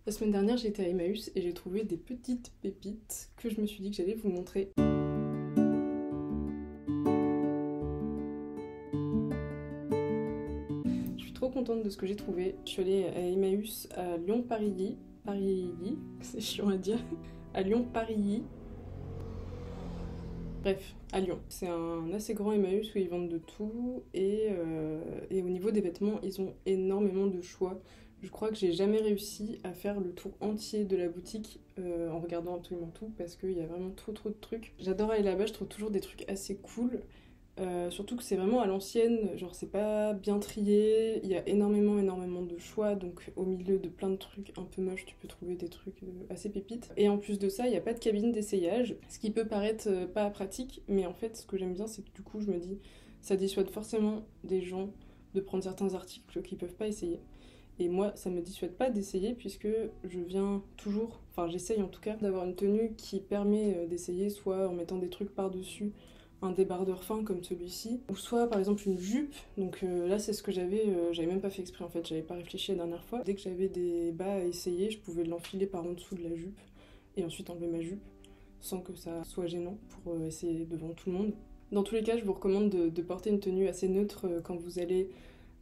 La semaine dernière, j'ai été à Emmaüs et j'ai trouvé des petites pépites que je me suis dit que j'allais vous montrer. Je suis trop contente de ce que j'ai trouvé. Je suis allée à Emmaüs à Lyon-Parilly. Parilly, c'est chiant à dire. À Lyon-Parilly. Bref, à Lyon. C'est un assez grand Emmaüs où ils vendent de tout et au niveau des vêtements, ils ont énormément de choix. Je crois que j'ai jamais réussi à faire le tour entier de la boutique en regardant absolument tout parce qu'il y a vraiment trop de trucs. J'adore aller là-bas, je trouve toujours des trucs assez cool. Surtout que c'est vraiment à l'ancienne, genre c'est pas bien trié, il y a énormément de choix, donc au milieu de plein de trucs un peu moches, tu peux trouver des trucs assez pépites. Et en plus de ça, il n'y a pas de cabine d'essayage, ce qui peut paraître pas pratique, mais en fait ce que j'aime bien c'est que du coup je me dis, ça dissuade forcément des gens de prendre certains articles qu'ils peuvent pas essayer. Et moi, ça me dissuade pas d'essayer puisque je viens toujours, enfin j'essaye en tout cas, d'avoir une tenue qui permet d'essayer, soit en mettant des trucs par-dessus, un débardeur fin comme celui-ci, ou soit par exemple une jupe. Donc là c'est ce que j'avais même pas fait exprès en fait, j'avais pas réfléchi la dernière fois. Dès que j'avais des bas à essayer, je pouvais l'enfiler par en dessous de la jupe et ensuite enlever ma jupe sans que ça soit gênant pour essayer devant tout le monde. Dans tous les cas, je vous recommande de porter une tenue assez neutre quand vous allez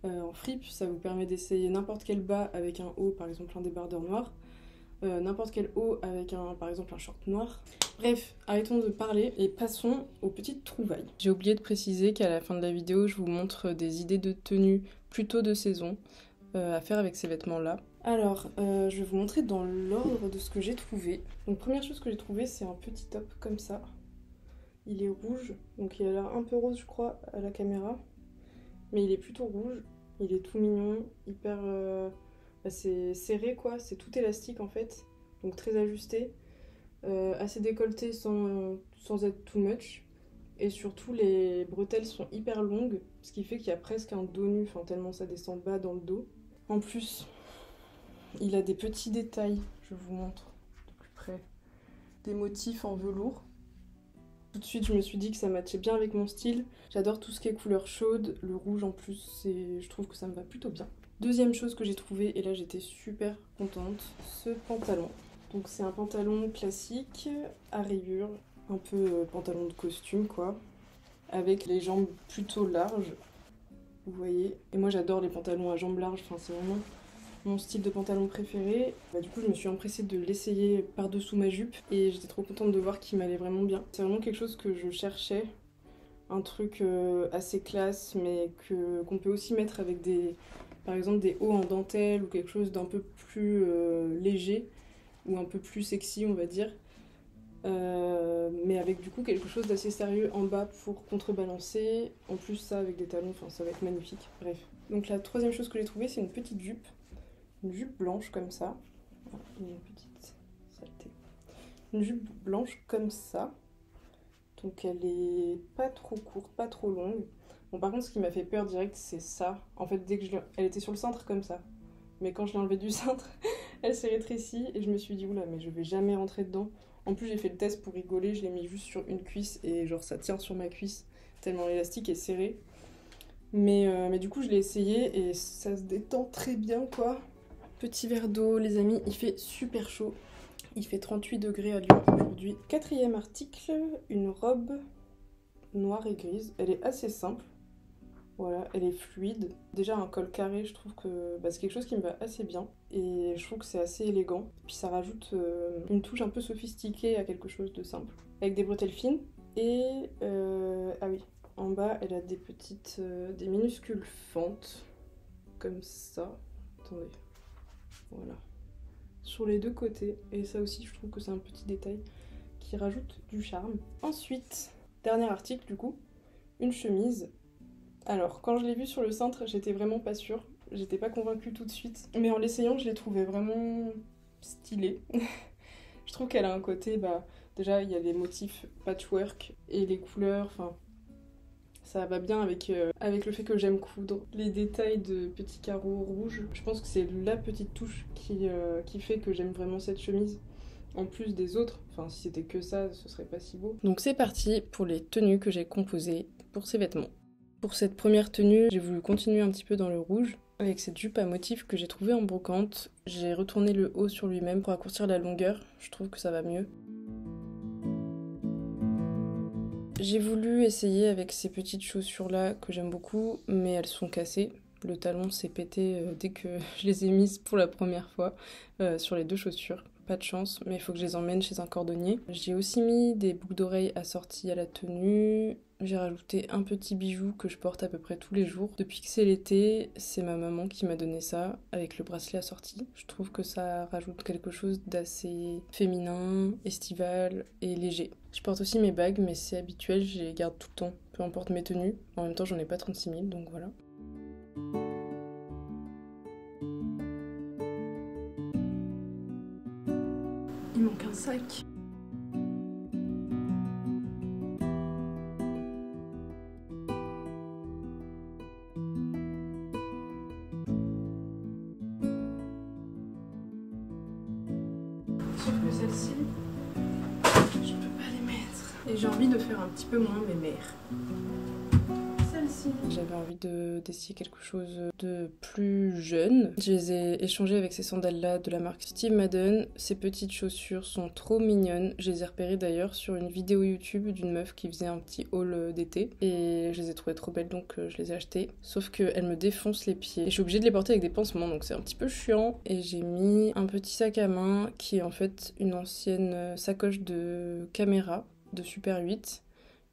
en fripe. Ça vous permet d'essayer n'importe quel bas avec un haut, par exemple un débardeur noir, n'importe quel haut avec par exemple un short noir. Bref, arrêtons de parler et passons aux petites trouvailles. J'ai oublié de préciser qu'à la fin de la vidéo, je vous montre des idées de tenues plutôt de saison à faire avec ces vêtements-là. Alors, je vais vous montrer dans l'ordre de ce que j'ai trouvé. Donc, première chose que j'ai trouvé, c'est un petit top comme ça. Il est rouge, donc il a l'air un peu rose, je crois, à la caméra. Mais il est plutôt rouge, il est tout mignon, hyper... c'est serré quoi, c'est tout élastique en fait, donc très ajusté. Assez décolleté sans être too much. Et surtout, les bretelles sont hyper longues, ce qui fait qu'il y a presque un dos nu, enfin, tellement ça descend bas dans le dos. En plus, il a des petits détails, je vous montre de plus près. Des motifs en velours. Tout de suite, je me suis dit que ça matchait bien avec mon style. J'adore tout ce qui est couleur chaude. Le rouge, en plus, je trouve que ça me va plutôt bien. Deuxième chose que j'ai trouvé, et là j'étais super contente, ce pantalon. Donc c'est un pantalon classique, à rayures, un peu pantalon de costume quoi, avec les jambes plutôt larges, vous voyez. Et moi j'adore les pantalons à jambes larges, enfin c'est vraiment mon style de pantalon préféré. Du coup je me suis empressée de l'essayer par-dessous ma jupe et j'étais trop contente de voir qu'il m'allait vraiment bien. C'est vraiment quelque chose que je cherchais, un truc assez classe mais qu'on peut aussi mettre avec par exemple des hauts en dentelle ou quelque chose d'un peu plus léger ou un peu plus sexy on va dire, mais avec du coup quelque chose d'assez sérieux en bas pour contrebalancer. En plus ça avec des talons, enfin ça va être magnifique. Bref. Donc la troisième chose que j'ai trouvée c'est une petite jupe. Une jupe blanche comme ça. Voilà, il y a une petite saleté. Une jupe blanche comme ça. Donc elle est pas trop courte, pas trop longue. Bon par contre ce qui m'a fait peur direct c'est ça. En fait dès que elle était sur le cintre comme ça. Mais quand je l'ai enlevée du cintre, elle s'est rétrécie et je me suis dit oula mais je vais jamais rentrer dedans. En plus j'ai fait le test pour rigoler, je l'ai mis juste sur une cuisse et genre ça tient sur ma cuisse tellement l'élastique est serré. Mais du coup je l'ai essayé et ça se détend très bien quoi. Petit verre d'eau les amis, il fait super chaud. Il fait 38 degrés à Lyon aujourd'hui. Quatrième article, une robe noire et grise. Elle est assez simple. Voilà, elle est fluide. Déjà un col carré, je trouve que c'est quelque chose qui me va assez bien. Et je trouve que c'est assez élégant. Puis ça rajoute une touche un peu sophistiquée à quelque chose de simple. Avec des bretelles fines. Et ah oui, en bas elle a des minuscules fentes. Comme ça. Attendez. Voilà. Sur les deux côtés. Et ça aussi je trouve que c'est un petit détail qui rajoute du charme. Ensuite, dernier article du coup, une chemise. Alors, quand je l'ai vue sur le cintre, j'étais vraiment pas sûre. J'étais pas convaincue tout de suite. Mais en l'essayant, je l'ai trouvée vraiment stylée. Je trouve qu'elle a un côté, déjà, il y a les motifs patchwork et les couleurs, enfin, ça va bien avec le fait que j'aime coudre. Les détails de petits carreaux rouges, je pense que c'est la petite touche qui fait que j'aime vraiment cette chemise. En plus des autres, enfin, si c'était que ça, ce serait pas si beau. Donc c'est parti pour les tenues que j'ai composées pour ces vêtements. Pour cette première tenue, j'ai voulu continuer un petit peu dans le rouge. avec cette jupe à motif que j'ai trouvée en brocante. J'ai retourné le haut sur lui-même pour raccourcir la longueur, je trouve que ça va mieux. J'ai voulu essayer avec ces petites chaussures là que j'aime beaucoup, mais elles sont cassées. Le talon s'est pété dès que je les ai mises pour la première fois sur les deux chaussures. Pas de chance, mais il faut que je les emmène chez un cordonnier. J'ai aussi mis des boucles d'oreilles assorties à la tenue. J'ai rajouté un petit bijou que je porte à peu près tous les jours. Depuis que c'est l'été, c'est ma maman qui m'a donné ça, avec le bracelet assorti. Je trouve que ça rajoute quelque chose d'assez féminin, estival et léger. Je porte aussi mes bagues, mais c'est habituel, je les garde tout le temps, peu importe mes tenues. En même temps, j'en ai pas 36 000, donc voilà. Il manque un sac. Sauf que celle-ci, je peux pas les mettre. Et j'ai envie de faire un petit peu moins mes mères. Celle-ci. J'avais envie d'essayer quelque chose de plus jeune. Je les ai échangées avec ces sandales-là de la marque Steve Madden. Ces petites chaussures sont trop mignonnes. Je les ai repérées d'ailleurs sur une vidéo YouTube d'une meuf qui faisait un petit haul d'été. Et je les ai trouvées trop belles, donc je les ai achetées. Sauf qu'elles me défoncent les pieds. Et je suis obligée de les porter avec des pansements, donc c'est un petit peu chiant. Et j'ai mis un petit sac à main qui est en fait une ancienne sacoche de caméra de Super 8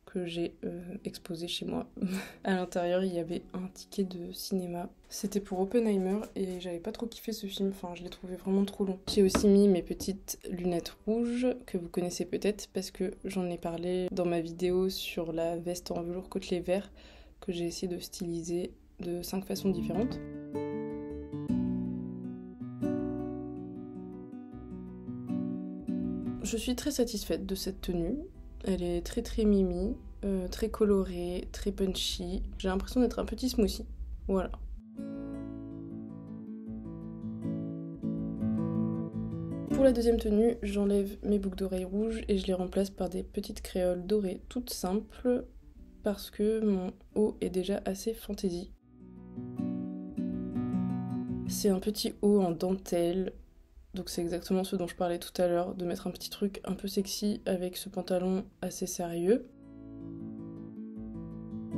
que j'ai exposé chez moi. À l'intérieur, il y avait un ticket de cinéma. C'était pour Oppenheimer et j'avais pas trop kiffé ce film, enfin je l'ai trouvé vraiment trop long. J'ai aussi mis mes petites lunettes rouges que vous connaissez peut-être parce que j'en ai parlé dans ma vidéo sur la veste en velours côtelé vert que j'ai essayé de styliser de 5 façons différentes. Je suis très satisfaite de cette tenue. Elle est très mimi, très colorée, très punchy. J'ai l'impression d'être un petit smoothie. Voilà. Pour la deuxième tenue, j'enlève mes boucles d'oreilles rouges et je les remplace par des petites créoles dorées toutes simples parce que mon haut est déjà assez fantaisie. C'est un petit haut en dentelle. Donc c'est exactement ce dont je parlais tout à l'heure, de mettre un petit truc un peu sexy avec ce pantalon assez sérieux.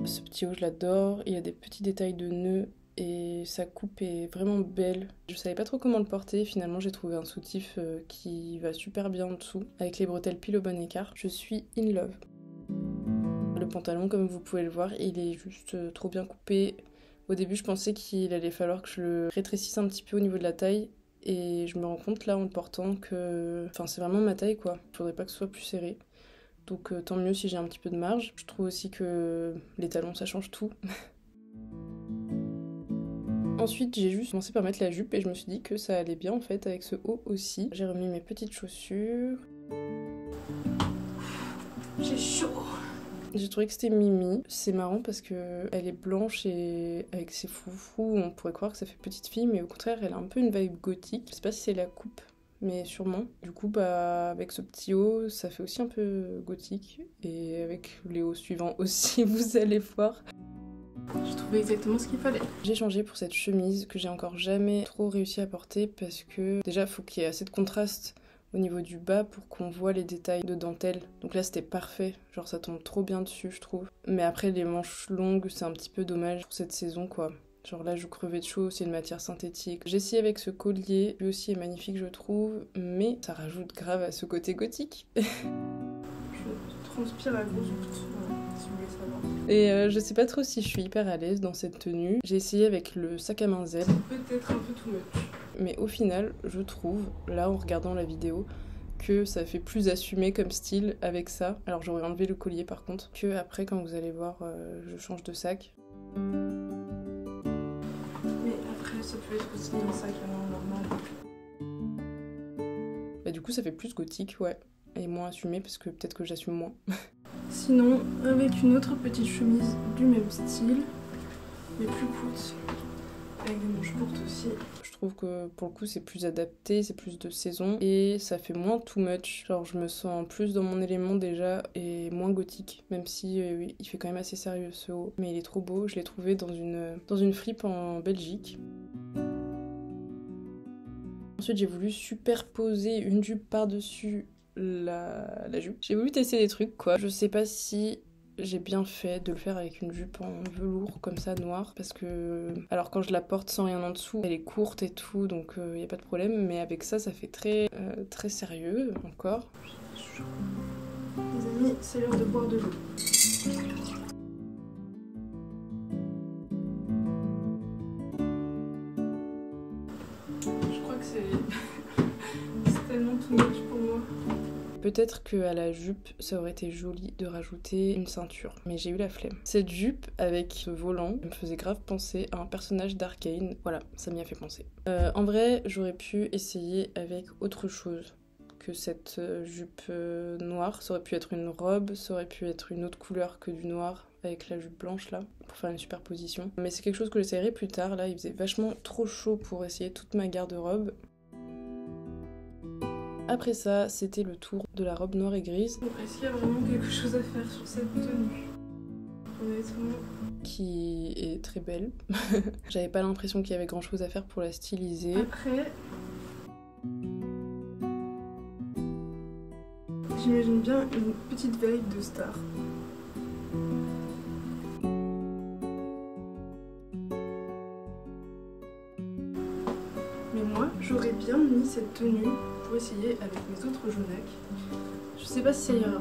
Ce petit haut, je l'adore, il y a des petits détails de nœuds et sa coupe est vraiment belle. Je savais pas trop comment le porter, finalement j'ai trouvé un soutif qui va super bien en dessous, avec les bretelles pile au bon écart. Je suis in love. Le pantalon, comme vous pouvez le voir, il est juste trop bien coupé. Au début je pensais qu'il allait falloir que je le rétrécisse un petit peu au niveau de la taille, et je me rends compte là en le portant que c'est vraiment ma taille quoi. Il faudrait pas que ce soit plus serré. Donc tant mieux si j'ai un petit peu de marge. Je trouve aussi que les talons ça change tout. Ensuite j'ai juste commencé par mettre la jupe et je me suis dit que ça allait bien en fait avec ce haut aussi. J'ai remis mes petites chaussures. J'ai chaud. J'ai trouvé que c'était mimi. C'est marrant parce que elle est blanche et avec ses froufrous, on pourrait croire que ça fait petite fille, mais au contraire, elle a un peu une vibe gothique. Je sais pas si c'est la coupe, mais sûrement. Du coup, avec ce petit haut, ça fait aussi un peu gothique. Et avec les hauts suivants aussi, vous allez voir. J'ai trouvé exactement ce qu'il fallait. J'ai changé pour cette chemise que j'ai encore jamais trop réussi à porter parce que déjà, il faut qu'il y ait assez de contraste au niveau du bas pour qu'on voit les détails de dentelle. Donc là c'était parfait, genre ça tombe trop bien dessus je trouve. Mais après les manches longues c'est un petit peu dommage pour cette saison quoi. Genre là je crevais de chaud, c'est une matière synthétique. J'ai essayé avec ce collier, lui aussi est magnifique je trouve, mais ça rajoute grave à ce côté gothique. Je transpire à gauche, si vous voulez savoir. Et je sais pas trop si je suis hyper à l'aise dans cette tenue. J'ai essayé avec le sac à main Z. Peut-être un peu too much. Mais au final, je trouve, là en regardant la vidéo, que ça fait plus assumé comme style avec ça. Alors j'aurais enlevé le collier par contre, que après quand vous allez voir, je change de sac. Mais après ça peut être aussi un sac à main normal. Bah du coup ça fait plus gothique, ouais. Et moins assumé parce que peut-être que j'assume moins. Sinon, avec une autre petite chemise du même style, mais plus courte, avec des manches courtes aussi. Je trouve que pour le coup c'est plus adapté, c'est plus de saison et ça fait moins too much. Genre je me sens plus dans mon élément déjà et moins gothique, même si il fait quand même assez sérieux ce haut. Mais il est trop beau, je l'ai trouvé dans une fripe en Belgique. Ensuite, j'ai voulu superposer une jupe par-dessus la jupe. J'ai voulu tester des trucs, quoi. Je sais pas si j'ai bien fait de le faire avec une jupe en velours comme ça, noire, parce que... Alors quand je la porte sans rien en dessous, elle est courte et tout, donc y a pas de problème, mais avec ça, ça fait très, très sérieux, encore. Les amis, c'est l'heure de boire de l'eau. Je crois que c'est tellement too much pour moi. Peut-être qu'à la jupe, ça aurait été joli de rajouter une ceinture, mais j'ai eu la flemme. Cette jupe avec ce volant me faisait grave penser à un personnage d'Arcane. Voilà, ça m'y a fait penser. En vrai, j'aurais pu essayer avec autre chose que cette jupe noire. Ça aurait pu être une robe, ça aurait pu être une autre couleur que du noir avec la jupe blanche là, pour faire une superposition. Mais c'est quelque chose que j'essayerai plus tard. Là, il faisait vachement trop chaud pour essayer toute ma garde-robe. Après ça, c'était le tour de la robe noire et grise. Bon, est-ce qu'il y a vraiment quelque chose à faire sur cette tenue? Honnêtement. Qui est très belle. J'avais pas l'impression qu'il y avait grand chose à faire pour la styliser. Après, j'imagine bien une petite vibe de star. Mais moi, j'aurais bien mis cette tenue pour essayer avec mes autres jaunacs. Je sais pas si ça ira.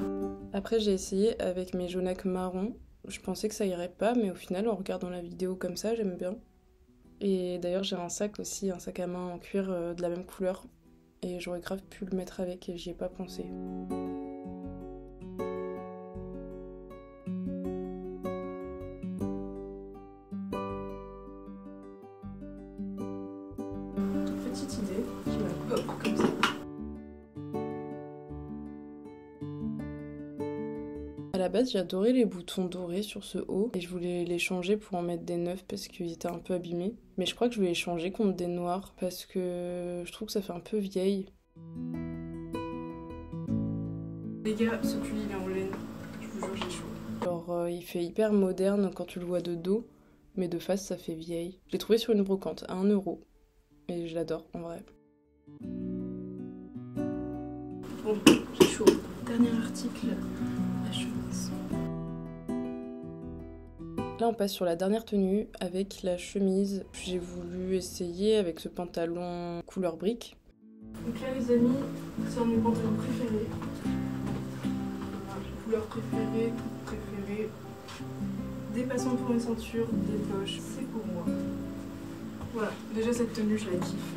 Après, j'ai essayé avec mes jaunacs marrons. Je pensais que ça irait pas, mais au final, en regardant la vidéo comme ça, j'aime bien. Et d'ailleurs, j'ai un sac aussi, un sac à main en cuir de la même couleur. Et j'aurais grave pu le mettre avec et j'y ai pas pensé. Petite idée qui m'a hop comme ça. À la base, j'adorais les boutons dorés sur ce haut et je voulais les changer pour en mettre des neufs parce qu'ils étaient un peu abîmés. Mais je crois que je vais les changer contre des noirs parce que je trouve que ça fait un peu vieille. Les gars, ce pull il est en laine, je vous jure j'ai chaud. Alors il fait hyper moderne quand tu le vois de dos, mais de face ça fait vieille. Je l'ai trouvé sur une brocante à 1 € et je l'adore en vrai. Bon, j'ai chaud. Dernier article, la chemise. Là on passe sur la dernière tenue avec la chemise. J'ai voulu essayer avec ce pantalon couleur brique. Donc là les amis, c'est un de mes pantalons préférés. Couleur préférée, toute préférée. Dépassant pour une ceinture, des poches, c'est pour moi. Voilà, déjà cette tenue je la kiffe.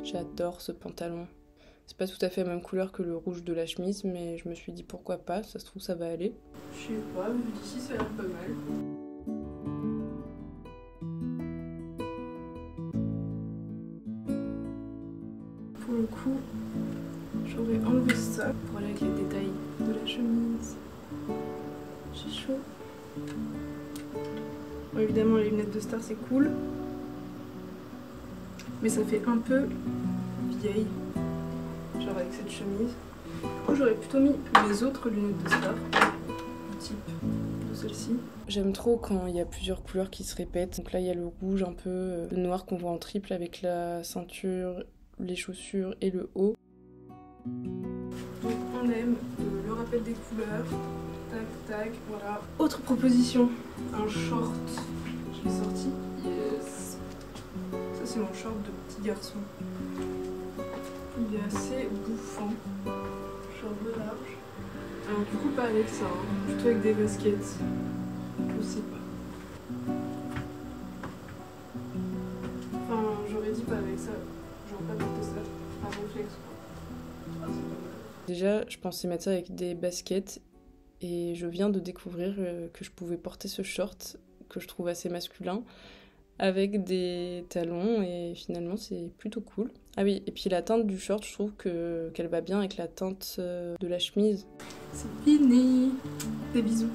J'adore ce pantalon. C'est pas tout à fait la même couleur que le rouge de la chemise, mais je me suis dit pourquoi pas, ça se trouve ça va aller. Je sais pas, vu d'ici ça a l'air pas mal. Pour le coup, j'aurais enlevé ça pour aller avec les détails de la chemise. J'ai chaud. Bon, évidemment, les lunettes de star c'est cool, mais ça fait un peu vieille, genre avec cette chemise. Du coup, j'aurais plutôt mis les autres lunettes de star, du type de celle-ci. J'aime trop quand il y a plusieurs couleurs qui se répètent. Donc là, il y a le rouge un peu, le noir qu'on voit en triple avec la ceinture, les chaussures et le haut. Donc on aime le rappel des couleurs, tac tac, voilà. Autre proposition, un short, je l'ai sorti, yes. Ça c'est mon short de petit garçon. Il est assez bouffant, genre de large. Alors du coup pas avec ça, hein. Plutôt avec des baskets, je sais pas. Enfin j'aurais dit pas avec ça, genre pas porter ça, un réflexe quoi. Déjà je pensais mettre ça avec des baskets et je viens de découvrir que je pouvais porter ce short que je trouve assez masculin avec des talons et finalement c'est plutôt cool. Ah oui, et puis la teinte du short, je trouve qu'elle va bien avec la teinte de la chemise. C'est fini. Des bisous.